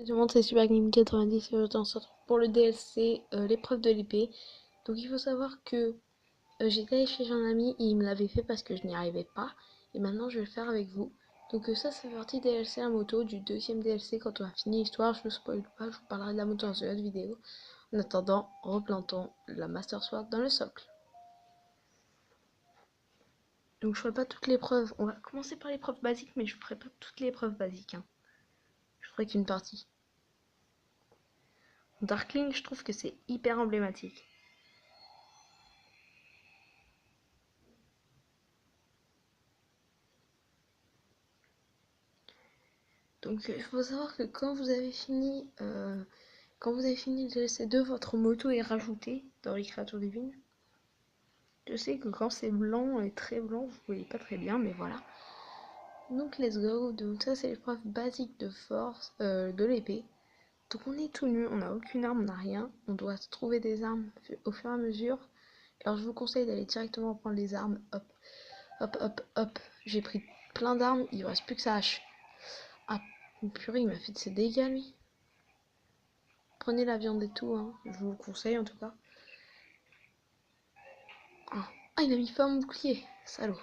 Je montre c'est Super Game 90 et on se retrouve pour le DLC l'épreuve de l'épée. Donc il faut savoir que j'étais allée chez un ami et il me l'avait fait parce que je n'y arrivais pas. Et maintenant je vais le faire avec vous. Donc ça fait partie DLC à moto, du deuxième DLC quand on a fini l'histoire. Je ne spoil pas, je vous parlerai de la moto dans une autre vidéo. En attendant, replantons la Master Sword dans le socle. Donc je ferai pas toutes les preuves. On va commencer par les preuves basiques, mais je ferai pas toutes les preuves basiques. Je ferai qu'une partie. Darkling, je trouve que c'est hyper emblématique. Donc il faut savoir que quand vous avez fini le DLC 2, votre moto est rajoutée dans les créatures divines. Je sais que quand c'est blanc et très blanc, vous voyez pas très bien, mais voilà. Donc let's go. Donc ça c'est l'épreuve basique de force de l'épée. Donc on est tout nu, on n'a aucune arme, on n'a rien. On doit trouver des armes au fur et à mesure. Alors je vous conseille d'aller directement prendre les armes. Hop, hop, hop, hop. J'ai pris plein d'armes, il ne reste plus que sa hache. Ah, purée, il m'a fait de ses dégâts lui. Prenez la viande et tout, hein. Je vous le conseille en tout cas. Ah, il a mis feu à mon bouclier, salaud.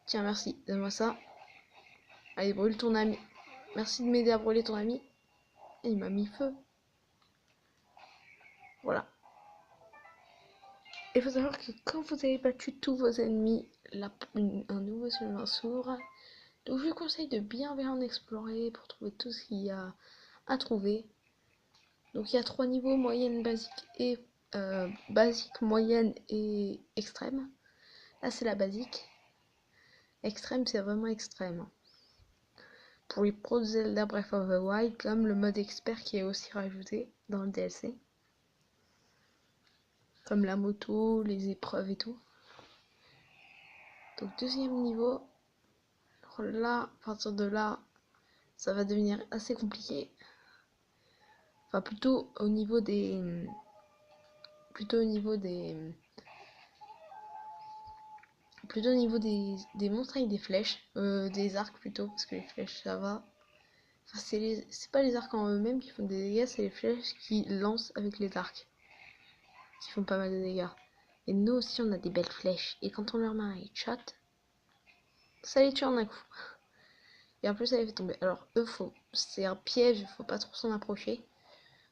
Tiens, merci, donne-moi ça. Allez, brûle ton ami. Merci de m'aider à brûler ton ami. Et il m'a mis feu. Voilà. Il faut savoir que quand vous avez battu tous vos ennemis, un nouveau chemin s'ouvre. Donc je vous conseille de bien explorer pour trouver tout ce qu'il y a à trouver. Donc il y a 3 niveaux, moyenne, basique, moyenne et extrême. Là c'est la basique. Extrême, c'est vraiment extrême. Pour les pros de Zelda Breath of the Wild, comme le mode expert qui est aussi rajouté dans le DLC. Comme la moto, les épreuves et tout. Donc deuxième niveau. Là, à partir de là, ça va devenir assez compliqué. Enfin plutôt au niveau des des monstres avec des flèches, des arcs plutôt, parce que les flèches ça va. Enfin, c'est pas les arcs en eux-mêmes qui font des dégâts, c'est les flèches qui lancent avec les arcs qui font pas mal de dégâts. Et nous aussi on a des belles flèches, et quand on leur met un headshot, ça les tue en un coup. Et en plus ça les fait tomber. Alors eux, c'est un piège, il faut pas trop s'en approcher,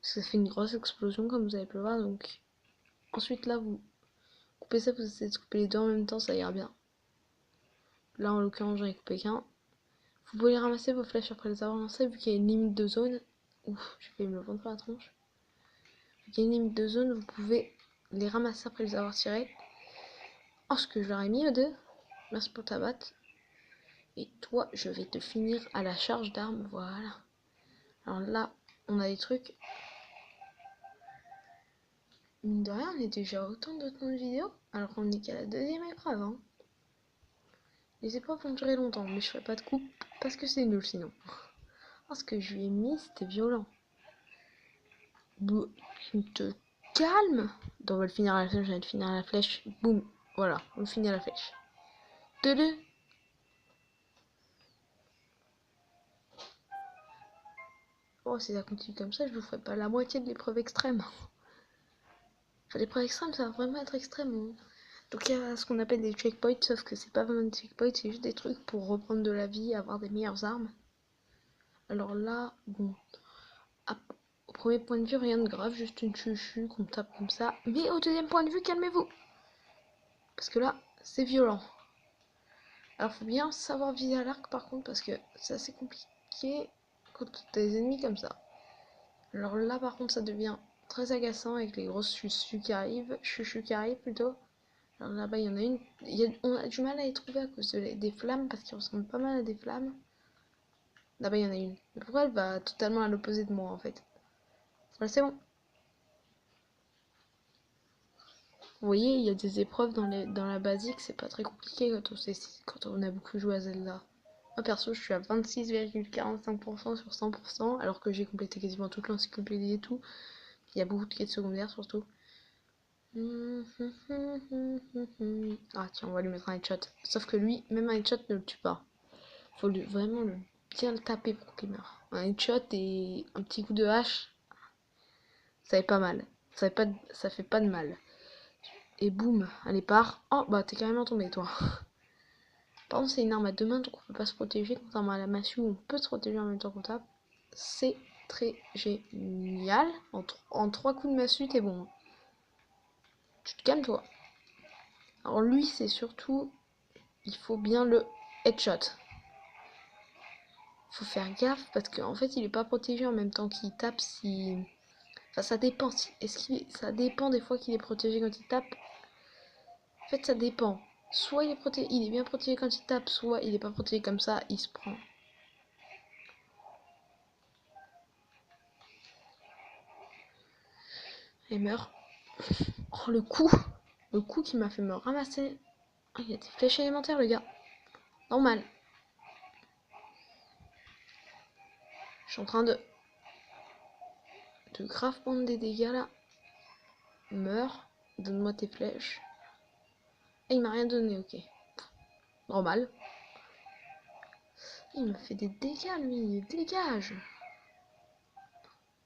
parce que ça fait une grosse explosion comme vous avez pu le voir. Donc ensuite là vous coupez ça, vous essayez de couper les deux en même temps, ça ira bien. Là en l'occurrence j'en ai coupé qu'un. Vous pouvez ramasser vos flèches après les avoir lancées, vu qu'il y a une limite de zone. Ouf, j'ai failli me le prendre par la tronche. Vu qu'il y a une limite de zone, vous pouvez les ramasser après les avoir tirés. Oh, ce que je leur ai mis eux deux. Merci pour ta batte. Et toi, je vais te finir à la charge d'armes. Voilà. Alors là, on a des trucs. Mine de rien, on est déjà autant de temps de vidéo. Alors qu'on est qu'à la deuxième épreuve. Hein. Les épreuves vont durer longtemps, mais je ferai pas de coupe parce que c'est nul sinon. Oh, ce que je lui ai mis, c'était violent. Tu te calmes. Donc on va le finir à la flèche, je vais le finir à la flèche. Boum. Voilà, on le finit à la flèche. 2-2. Oh, si ça continue comme ça, je vous ferai pas la moitié de l'épreuve extrême. Enfin, l'épreuve extrême, ça va vraiment être extrême. Hein. Donc il y a ce qu'on appelle des checkpoints, sauf que c'est pas vraiment des checkpoints, c'est juste des trucs pour reprendre de la vie, avoir des meilleures armes. Alors là, bon, au premier point de vue, rien de grave, juste une chuchu qu'on tape comme ça. Mais au deuxième point de vue, calmez-vous. Parce que là, c'est violent. Alors faut bien savoir viser à l'arc par contre, parce que c'est assez compliqué quand t'as des ennemis comme ça. Alors là par contre ça devient très agaçant avec les grosses chuchus qui arrivent, plutôt. Alors là-bas il y en a une, on a du mal à les trouver à cause des flammes, parce qu'ils ressemblent pas mal à des flammes. Là-bas il y en a une. Mais pourquoi elle va totalement à l'opposé de moi en fait? Voilà, c'est bon. Vous voyez, il y a des épreuves dans la basique, c'est pas très compliqué quand on a beaucoup joué à Zelda. Moi perso, je suis à 26,45% sur 100%, alors que j'ai complété quasiment toute l'encyclopédie et tout. Il y a beaucoup de quêtes secondaires surtout. Ah tiens, on va lui mettre un headshot. Sauf que lui, même un headshot ne le tue pas. Faut vraiment bien le taper pour qu'il meure. Un headshot et un petit coup de hache, ça fait pas mal. Ça fait pas de mal. Et boum, allez part. Oh bah t'es carrément tombé toi. Par contre c'est une arme à deux mains donc on peut pas se protéger. Contrairement à la massue où on peut se protéger en même temps qu'on tape. C'est très génial. En 3 coups de massue t'es bon. Tu te calmes toi. Alors lui c'est surtout, il faut bien le headshot. Faut faire gaffe parce qu'en fait il est pas protégé en même temps qu'il tape si... Enfin ça dépend. Ça dépend des fois qu'il est protégé quand il tape. En fait ça dépend. Soit il est bien protégé quand il tape, soit il est pas protégé comme ça, il se prend. Et meurt. Oh le coup. Le coup qui m'a fait me ramasser. Oh, il a des flèches élémentaires le gars. Normal. Je suis en train de grave prendre des dégâts là. Meurs. Donne-moi tes flèches. Et il m'a rien donné, ok. Normal. Il m'a fait des dégâts lui. Dégage.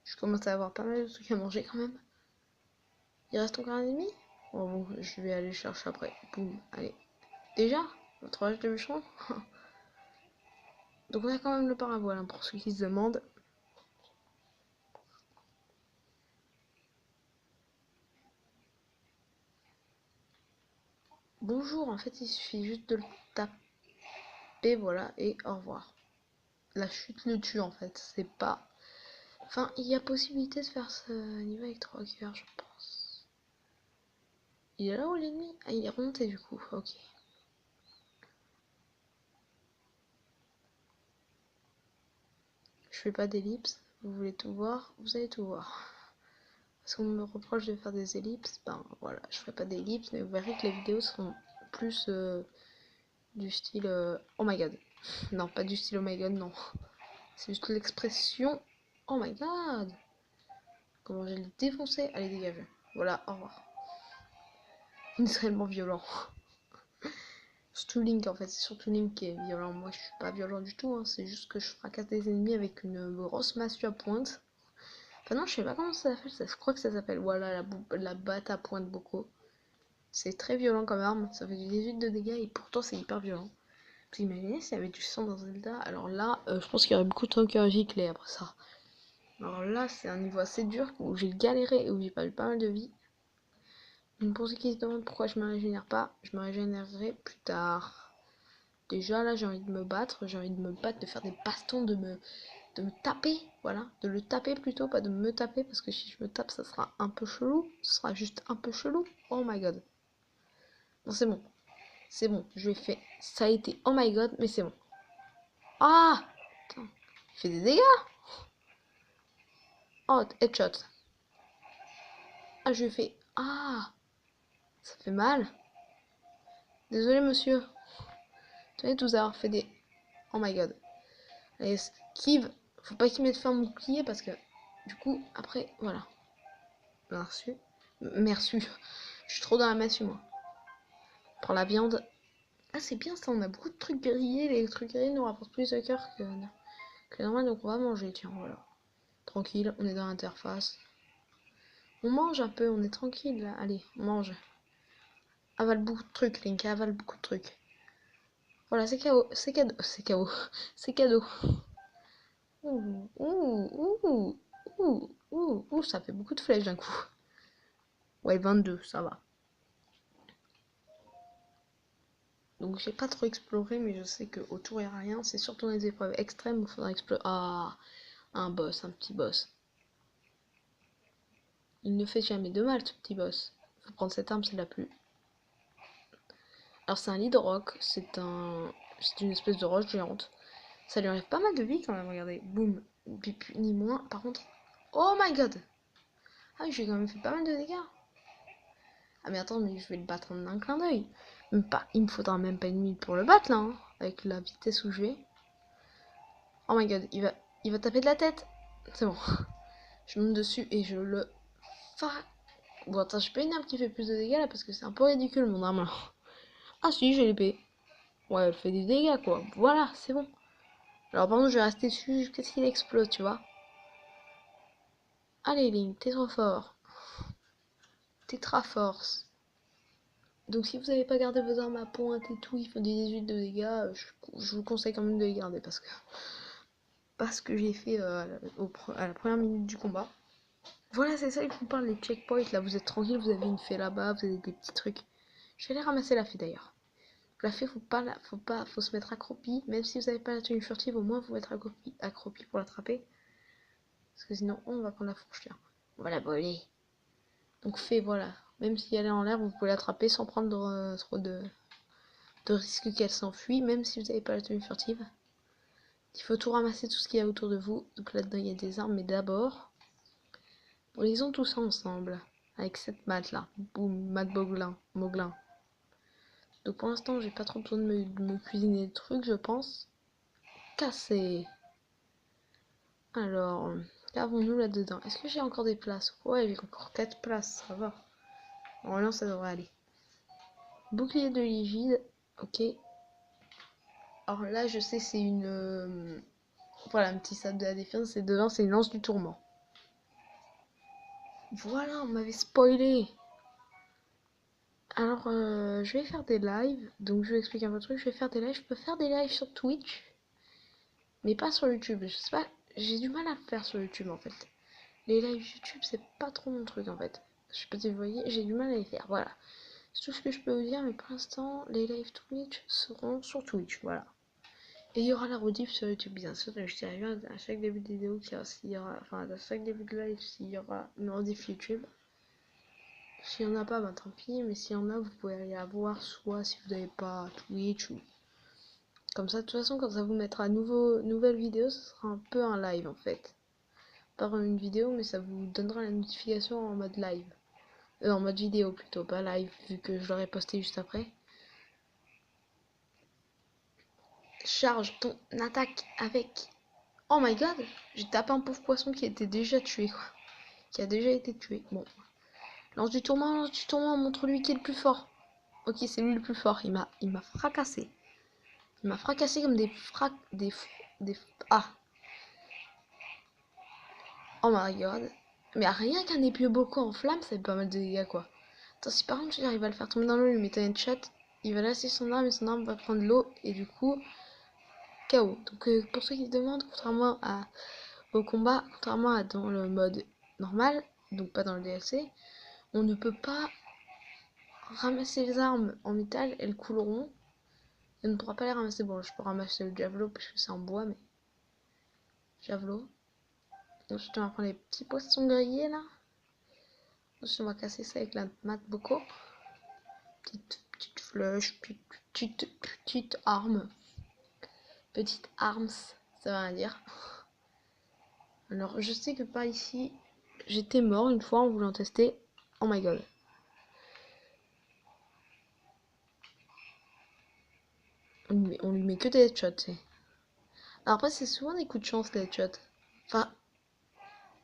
Je commence à avoir pas mal de trucs à manger quand même. Il reste encore un ennemi. Oh bon, je vais aller chercher après. Boum, allez. Déjà notre âge de bûcheron. Donc on a quand même le paravoile, hein, pour ceux qui se demandent. Bonjour, en fait il suffit juste de le taper, voilà, et au revoir. La chute le tue en fait, c'est pas... Enfin, il y a possibilité de faire ce niveau avec 3 cœurs, je pense. Il est là où l'ennemi? Ah, il est remonté du coup, ok. Je fais pas d'ellipse, vous voulez tout voir, vous allez tout voir. Parce qu'on me reproche de faire des ellipses, ben voilà, je ferai pas d'ellipse, mais vous verrez que les vidéos seront plus du style oh my god. Non, pas du style oh my god, non. C'est juste l'expression oh my god. Comment j'ai le défoncé. Allez, dégage. Voilà, au revoir. Extrêmement violent. Surtout Link en fait, c'est surtout Link qui est violent. Moi je suis pas violent du tout, hein. C'est juste que je fracasse des ennemis avec une grosse massue à pointe. Enfin non, je sais pas comment ça s'appelle, je crois que ça s'appelle, voilà, la batte à pointe beaucoup. C'est très violent comme arme, ça fait du 18 de dégâts et pourtant c'est hyper violent. Vous imaginez s'il y avait du sang dans Zelda, alors là, je pense qu'il y aurait beaucoup de temps qui auraient giclé après ça. Alors là, c'est un niveau assez dur où j'ai galéré et où j'ai perdu pas mal de vie. Donc pour ceux qui se demandent pourquoi je me régénère pas, je me régénérerai plus tard. Déjà là j'ai envie de me battre, de faire des bastons, de me taper, voilà, de le taper plutôt, pas de me taper, parce que si je me tape ça sera un peu chelou, ce sera juste un peu chelou. Oh my god. Non c'est bon, je l'ai fait, ça a été oh my god, mais c'est bon. Ah putain, il fait des dégâts. Oh, headshot. Ah je lui ai fait, ah, ça fait mal. Désolé monsieur. Tenez de vous avoir fait des... Oh my god. Allez, esquive. Faut pas qu'il mette fin mon bouclier parce que... Du coup, après, voilà. Merci. Merci. Je suis trop dans la massue, moi. Pour la viande. Ah, c'est bien ça, on a beaucoup de trucs grillés. Les trucs grillés nous rapportent plus de cœur que normal, donc on va manger, tiens, voilà. Tranquille, on est dans l'interface. On mange un peu, on est tranquille, là. Allez, on mange. Avale beaucoup de trucs, Link, avale beaucoup de trucs. Voilà, c'est KO, c'est cadeau, c'est KO, c'est cadeau. Ouh, ouh, ouh, ouh, ouh, ouh, ça fait beaucoup de flèches d'un coup. Ouais, 22, ça va. Donc j'ai pas trop exploré, mais je sais que autour il n'y a rien. C'est surtout dans les épreuves extrêmes où il faudra explorer. Ah, un boss, un petit boss. Il ne fait jamais de mal, ce petit boss. Faut prendre cette arme, c'est la plus. Alors c'est un lit de roc, c'est une espèce de roche géante. Ça lui enlève pas mal de vie quand même, regardez. Boum, ni moins. Par contre, oh my god. Ah oui, j'ai quand même fait pas mal de dégâts. Ah mais attends, mais je vais le battre en un clin d'œil. Même pas, il me faudra même pas une minute pour le battre là, hein, avec la vitesse où je vais. Oh my god, il va taper de la tête. C'est bon. Je monte dessus et je le... Bon attends, j'ai pas une arme qui fait plus de dégâts là parce que c'est un peu ridicule mon arme là. Ah si, j'ai l'épée. Ouais, elle fait des dégâts quoi. Voilà, c'est bon. Alors par contre, je vais rester dessus jusqu'à ce qu'il explose, tu vois. Allez, Link, t'es trop fort. T'es très force. Donc si vous n'avez pas gardé vos armes à pointe et tout, il faut des 18 de dégâts, je vous conseille quand même de les garder parce que j'ai fait à la première minute du combat. Voilà, c'est ça, il vous parle les checkpoints, là vous êtes tranquille, vous avez une fée là-bas, vous avez des petits trucs. Je vais aller ramasser la fée d'ailleurs. La fée, faut se mettre accroupi, même si vous n'avez pas la tenue furtive, au moins vous mettre accroupi pour l'attraper. Parce que sinon on va prendre la fourche, on va la voler. Donc fée, voilà, même si elle est en l'air, vous pouvez l'attraper sans prendre trop de risque qu'elle s'enfuit, même si vous n'avez pas la tenue furtive. Il faut tout ramasser, tout ce qu'il y a autour de vous. Donc là-dedans, il y a des armes, mais d'abord, on les ont tous ensemble. Avec cette mat là. Boum, mat Moglin. Donc pour l'instant, j'ai pas trop besoin de me cuisiner des trucs, je pense. Casser. Alors, qu'avons-nous là-dedans? Est-ce que j'ai encore des places? Ouais, j'ai encore 4 places, ça va. Normalement, ça devrait aller. Bouclier de rigide. Ok. Alors là, je sais, c'est une... voilà, un petit sable de la défiance. Et devant, c'est une lance du tourment. Voilà, on m'avait spoilé. Alors, je vais faire des lives. Donc, je vais expliquer un peu le truc. Je vais faire des lives. Je peux faire des lives sur Twitch. Mais pas sur YouTube. Je sais pas. J'ai du mal à le faire sur YouTube, en fait. Les lives YouTube, c'est pas trop mon truc, en fait. Je sais pas si vous voyez. J'ai du mal à les faire. Voilà. C'est tout ce que je peux vous dire. Mais pour l'instant, les lives Twitch seront sur Twitch. Voilà. Et il y aura la rediff sur YouTube, bien sûr. Je dirais bien à chaque début de vidéo s'il y aura. Enfin, à chaque début de live, s'il y aura une rediff YouTube. S'il n'y en a pas, bah tant pis, mais s'il y en a, vous pouvez aller la voir, soit si vous n'avez pas Twitch ou... Comme ça, de toute façon, quand ça vous mettra nouvelle vidéo, ce sera un peu un live en fait. Pas vraiment une vidéo, mais ça vous donnera la notification en mode live. En mode vidéo plutôt, pas live, vu que je l'aurais posté juste après. Charge ton attaque avec... Oh my god, j'ai tapé un pauvre poisson qui était déjà tué, quoi. Qui a déjà été tué. Bon. Lance du tourment, montre-lui qui est le plus fort. Ok, c'est lui le plus fort, il m'a fracassé. Il m'a fracassé comme Ah. Oh my god. Mais rien qu'un épieu bocaux en flamme, ça fait pas mal de dégâts, quoi. Attends, si par contre j'arrive à le faire tomber dans l'eau, lui mettre un headshot, il va lasser son arme et son arme va prendre l'eau et du coup, KO. Donc pour ceux qui se demandent, au combat, contrairement à dans le mode normal, donc pas dans le DLC, on ne peut pas ramasser les armes en métal, elles couleront. Et on ne pourra pas les ramasser. Bon, je peux ramasser le javelot parce que c'est en bois, mais... Javelot. Ensuite, on va prendre les petits poissons grillés, là. Ensuite, on va casser ça avec la mat Boko. Petite flèche, petite arme. Petite arms, ça va rien dire. Alors, je sais que par ici, j'étais mort une fois en voulant tester. Oh my god. On lui met que des headshots, tu sais. Alors après, c'est souvent des coups de chance, les headshots. Enfin,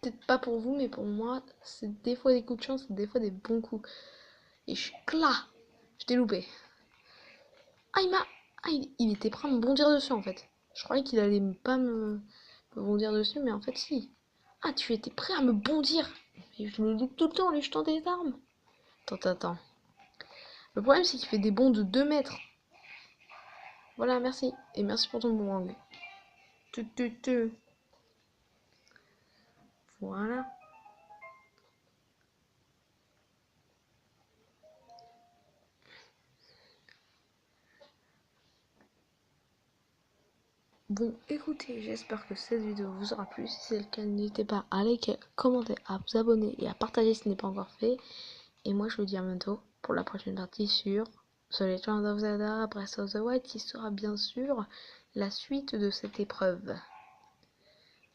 peut-être pas pour vous, mais pour moi, c'est des fois des coups de chance, des fois des bons coups. Et je suis là. Je t'ai loupé. Ah, il était prêt à me bondir dessus, en fait. Je croyais qu'il allait pas me bondir dessus, mais en fait, si. Ah, tu étais prêt à me bondir. Mais je le loupe tout le temps en lui jetant des armes. Attends. Le problème, c'est qu'il fait des bonds de 2 mètres. Voilà, merci. Et merci pour ton boomerang. Voilà. Bon, écoutez, j'espère que cette vidéo vous aura plu. Si c'est le cas, n'hésitez pas à liker, commenter, à vous abonner et à partager si ce n'est pas encore fait. Et moi, je vous dis à bientôt pour la prochaine partie sur The Legend of Zelda Breath of the Wild, qui sera bien sûr la suite de cette épreuve.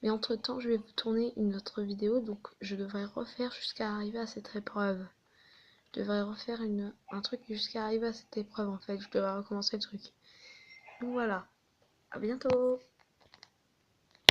Mais entre temps, je vais vous tourner une autre vidéo, donc je devrais refaire jusqu'à arriver à cette épreuve. Je devrais refaire un truc jusqu'à arriver à cette épreuve en fait. Je devrais recommencer le truc. Donc voilà. À bientôt.